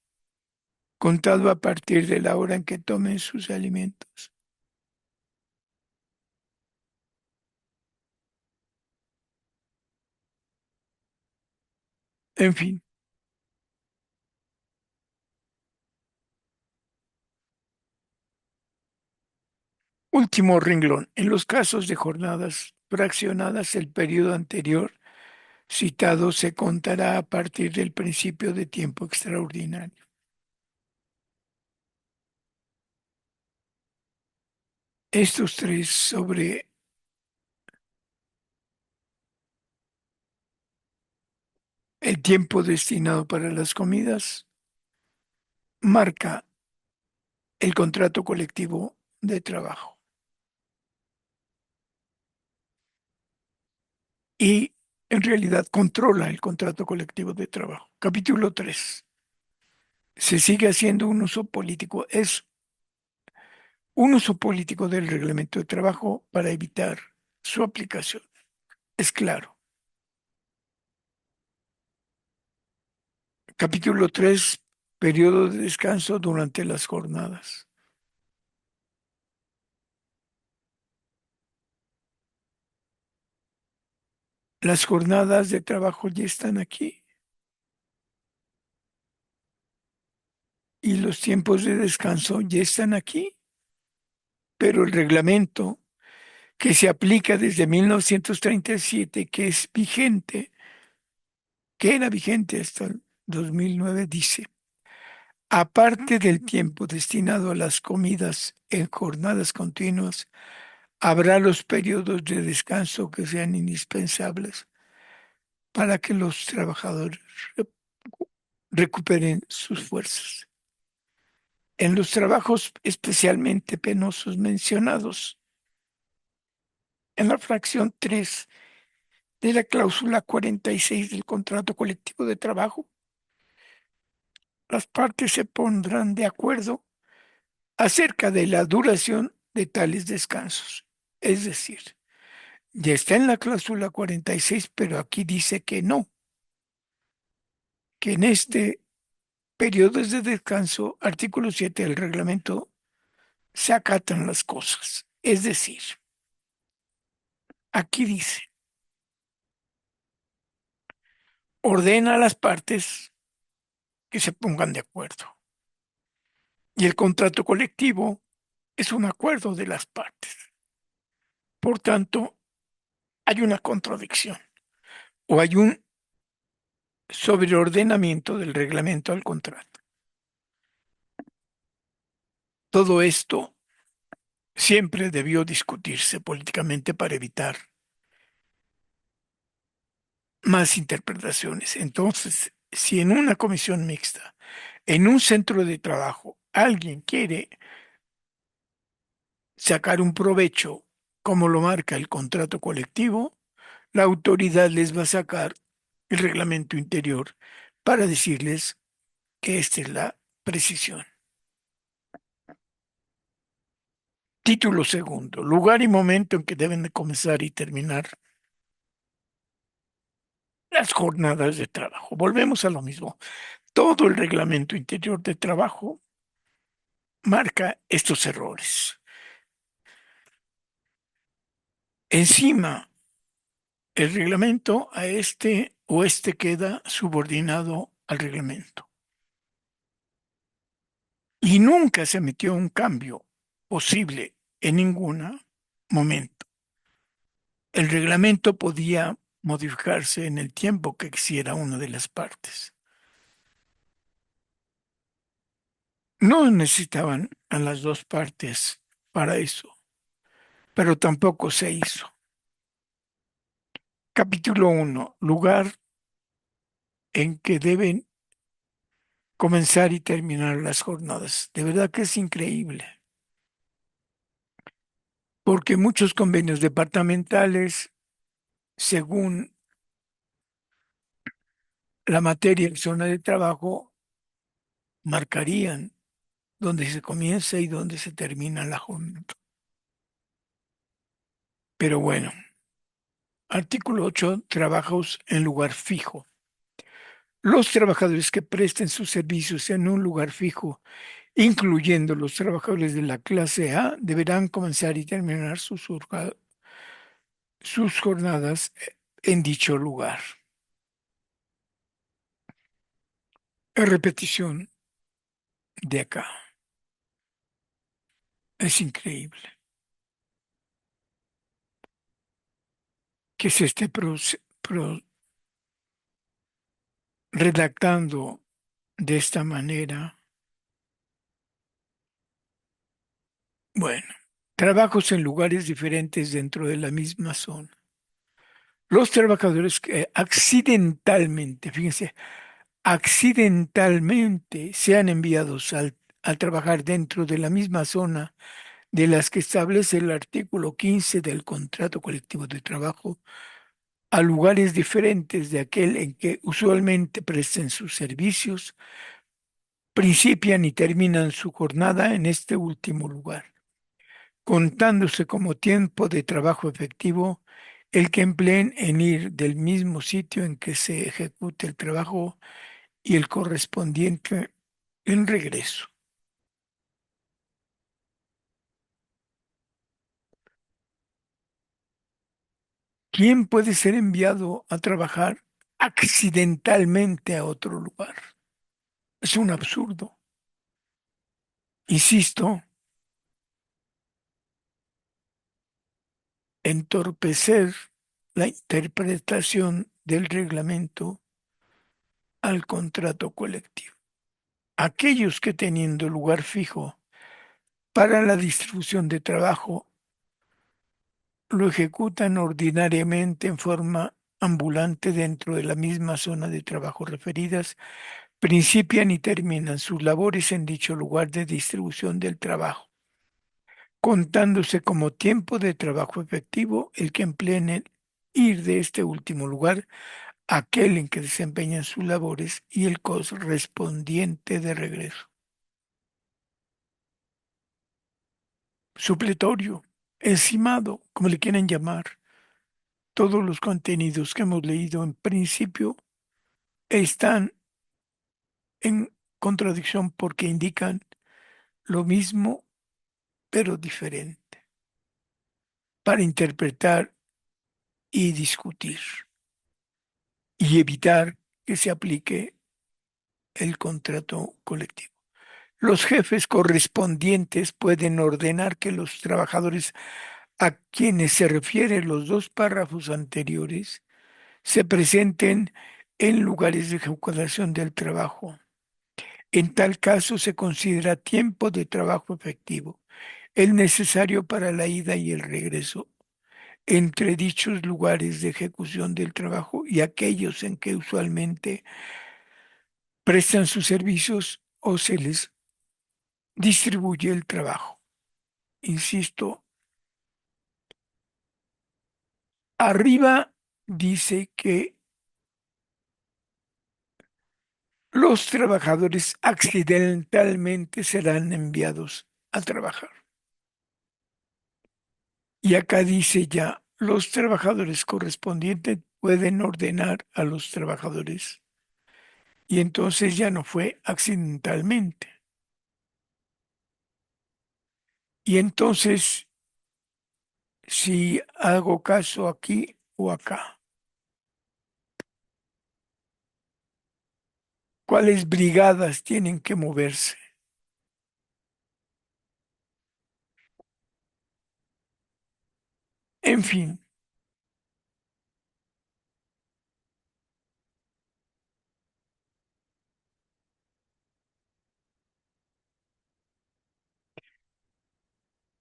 contado a partir de la hora en que tomen sus alimentos. En fin, último renglón. En los casos de jornadas fraccionadas, el periodo anterior citado se contará a partir del principio de tiempo extraordinario. Estos tres sobre el tiempo destinado para las comidas marca el contrato colectivo de trabajo y en realidad controla el contrato colectivo de trabajo. Capítulo 3. Se sigue haciendo un uso político. Es un uso político del reglamento de trabajo para evitar su aplicación. Es claro. Capítulo 3. Periodo de descanso durante las jornadas. Las jornadas de trabajo ya están aquí y los tiempos de descanso ya están aquí, pero el reglamento que se aplica desde 1937, que es vigente, que era vigente hasta el 2009, dice, aparte del tiempo destinado a las comidas en jornadas continuas, habrá los periodos de descanso que sean indispensables para que los trabajadores recuperen sus fuerzas. En los trabajos especialmente penosos mencionados, en la fracción 3 de la cláusula 46 del contrato colectivo de trabajo, las partes se pondrán de acuerdo acerca de la duración de tales descansos. Es decir, ya está en la cláusula 46, pero aquí dice que no, que en este periodo de descanso, artículo 7 del reglamento, se acatan las cosas. Es decir, aquí dice, ordena a las partes que se pongan de acuerdo. Y el contrato colectivo es un acuerdo de las partes. Por tanto, hay una contradicción o hay un sobre ordenamiento del reglamento al contrato. Todo esto siempre debió discutirse políticamente para evitar más interpretaciones. Entonces, si en una comisión mixta, en un centro de trabajo, alguien quiere sacar un provecho como lo marca el contrato colectivo, la autoridad les va a sacar el reglamento interior para decirles que esta es la precisión. Título segundo, lugar y momento en que deben de comenzar y terminar las jornadas de trabajo. Volvemos a lo mismo. Todo el reglamento interior de trabajo marca estos errores. Encima, el reglamento a este o este queda subordinado al reglamento. Y nunca se metió un cambio posible en ningún momento. El reglamento podía modificarse en el tiempo que quisiera una de las partes. No necesitaban a las dos partes para eso, pero tampoco se hizo. Capítulo uno: lugar en que deben comenzar y terminar las jornadas. De verdad que es increíble, porque muchos convenios departamentales, según la materia y zona de trabajo, marcarían dónde se comienza y dónde se termina la jornada. Pero bueno, artículo 8: trabajos en lugar fijo. Los trabajadores que presten sus servicios en un lugar fijo, incluyendo los trabajadores de la clase A, deberán comenzar y terminar sus jornadas en dicho lugar. Repetición de acá. Es increíble que se esté redactando de esta manera. Bueno, trabajos en lugares diferentes dentro de la misma zona. Los trabajadores que accidentalmente, fíjense, accidentalmente sean enviados al trabajar dentro de la misma zona de las que establece el artículo 15 del contrato colectivo de trabajo, a lugares diferentes de aquel en que usualmente presten sus servicios, principian y terminan su jornada en este último lugar, contándose como tiempo de trabajo efectivo el que empleen en ir del mismo sitio en que se ejecute el trabajo y el correspondiente en regreso. ¿Quién puede ser enviado a trabajar accidentalmente a otro lugar? Es un absurdo. Insisto, entorpecer la interpretación del reglamento al contrato colectivo. Aquellos que teniendo lugar fijo para la distribución de trabajo lo ejecutan ordinariamente en forma ambulante dentro de la misma zona de trabajo referidas, principian y terminan sus labores en dicho lugar de distribución del trabajo, contándose como tiempo de trabajo efectivo el que empleen en ir de este último lugar a aquel en que desempeñan sus labores y el correspondiente de regreso. Supletorio, encimado, como le quieren llamar, todos los contenidos que hemos leído en principio están en contradicción porque indican lo mismo pero diferente para interpretar y discutir y evitar que se aplique el contrato colectivo. Los jefes correspondientes pueden ordenar que los trabajadores a quienes se refieren los dos párrafos anteriores se presenten en lugares de ejecución del trabajo. En tal caso se considera tiempo de trabajo efectivo, el necesario para la ida y el regreso entre dichos lugares de ejecución del trabajo y aquellos en que usualmente prestan sus servicios o se les distribuye el trabajo. Insisto, arriba dice que los trabajadores accidentalmente serán enviados a trabajar. Y acá dice ya, los trabajadores correspondientes pueden ordenar a los trabajadores. Y entonces ya no fue accidentalmente. Y entonces, si hago caso aquí o acá, ¿cuáles brigadas tienen que moverse? En fin,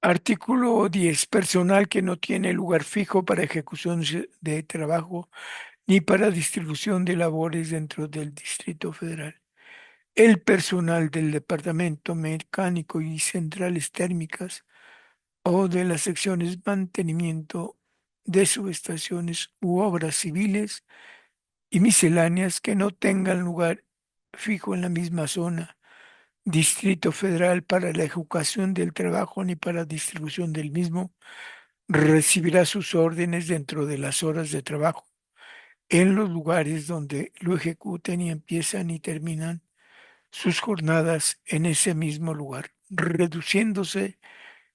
artículo 10. Personal que no tiene lugar fijo para ejecución de trabajo ni para distribución de labores dentro del Distrito Federal. El personal del Departamento Mecánico y Centrales Térmicas o de las secciones mantenimiento de subestaciones u obras civiles y misceláneas que no tengan lugar fijo en la misma zona, Distrito Federal para la ejecución del trabajo ni para distribución del mismo, recibirá sus órdenes dentro de las horas de trabajo, en los lugares donde lo ejecuten y empiezan y terminan sus jornadas en ese mismo lugar, reduciéndose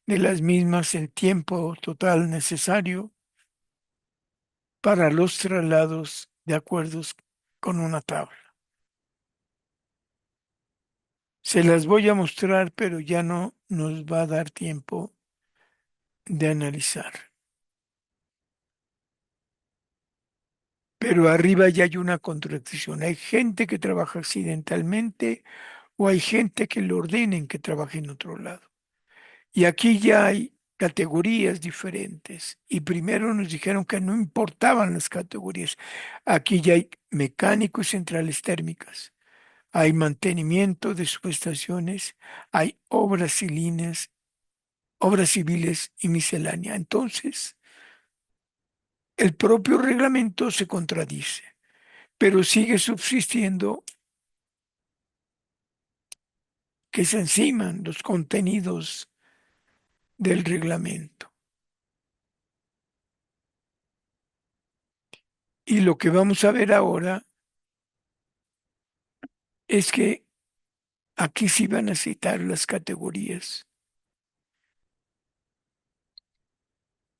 de las mismas el tiempo total necesario para los traslados de acuerdos con una tabla. Se las voy a mostrar, pero ya no nos va a dar tiempo de analizar. Pero arriba ya hay una contradicción. Hay gente que trabaja accidentalmente o hay gente que le ordenen que trabaje en otro lado. Y aquí ya hay categorías diferentes. Y primero nos dijeron que no importaban las categorías. Aquí ya hay mecánicos y centrales térmicas. Hay mantenimiento de subestaciones, hay obras civiles y miscelánea. Entonces, el propio reglamento se contradice, pero sigue subsistiendo que se enciman los contenidos del reglamento. Y lo que vamos a ver ahora es que aquí sí van a citar las categorías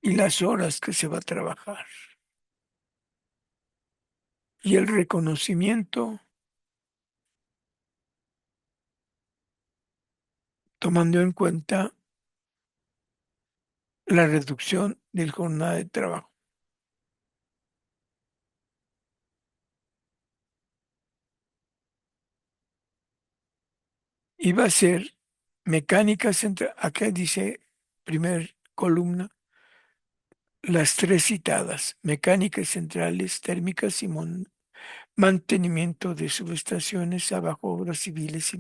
y las horas que se va a trabajar y el reconocimiento tomando en cuenta la reducción del jornada de trabajo. Y va a ser mecánica central, acá dice primer columna, las tres citadas, mecánicas centrales, térmicas y mantenimiento de subestaciones, abajo obras civiles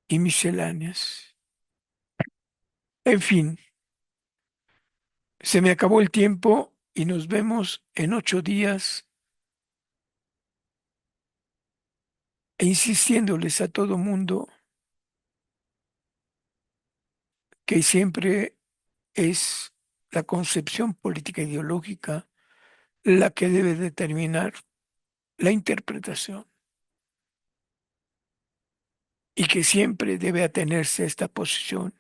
y misceláneas. En fin, se me acabó el tiempo y nos vemos en 8 días e insistiéndoles a todo mundo que siempre es la concepción política ideológica la que debe determinar la interpretación y que siempre debe atenerse a esta posición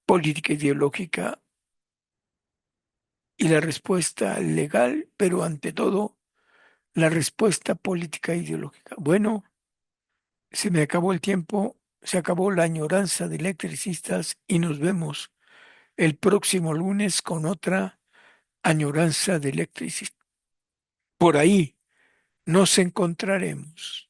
política ideológica y la respuesta legal, pero ante todo la respuesta política ideológica. Bueno, se me acabó el tiempo, se acabó la añoranza de electricistas y nos vemos el próximo lunes con otra añoranza de electricistas. Por ahí nos encontraremos.